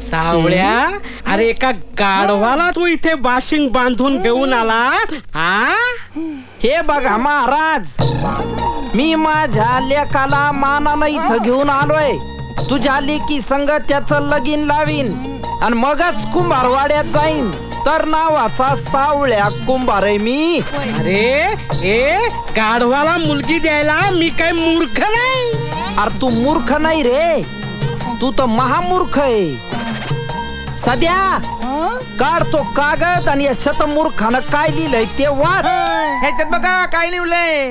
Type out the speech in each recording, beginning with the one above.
सावळ्या, अरे एका गाढवाला तू इथे बाशिंग बांधून घेऊन आला हा? हे बघा महाराज, मी माझ्या लेकाला मानानं इथं घेऊन आलोय. तुझ्या लेकी संग त्याचं लगीन लावीन आणि मगच कुंभारवाड्यात जाईन. तर नावाचा सावळ्या कुंभार आहे मी. अरे ए गाढवाला मुलगी द्यायला मी काय मूर्ख नाही. अरे तू मूर्ख नाही रे, तू तर महामूर्ख आहे. सध्या काढ तो कागद आणि या शतमूर्खानं काय लिहिलंय ते वाच. ह्याच्यात बघा काय लिहिलंय.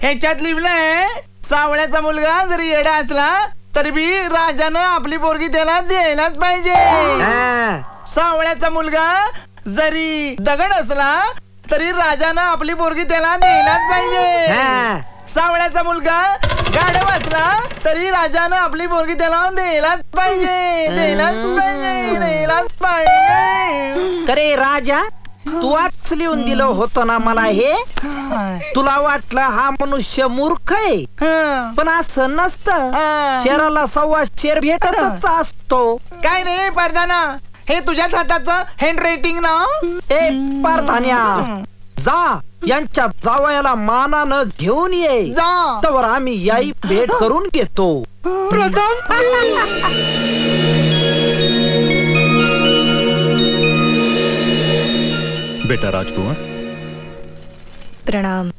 ह्याच्यात लिहिलंय, सावळ्याचा मुलगा जरी येडा असला तरी बी राजानं आपली पोरगी त्याला द्यायलाच पाहिजे. सावळ्याचा मुलगा जरी दगड असला तरी राजानं आपली पोरगी त्याला द्यायलाच पाहिजे. सावळ्याचा मुलगा गाढव असला तरी राजानं आपली पोरगी त्याला द्यायलाच पाहिजे. द्यायलाच पाहिजे. अरे राजा, तू आज लिहून दिलं होतं ना मला हे. तुला वाटलं हा मनुष्य मूर्ख आहे, पण असं नसतं. शेराला सव्वा शेर भेटतच असतो. काय रे परदाना, हे तुझ्याच हाताचं हँड रायटिंग ना. ए परधान्या, जा यांच्या जावयाला मानानं घेऊन ये. जा, तर आम्ही याई भेट करून घेतो. बेटा राजकुमार, प्रणाम.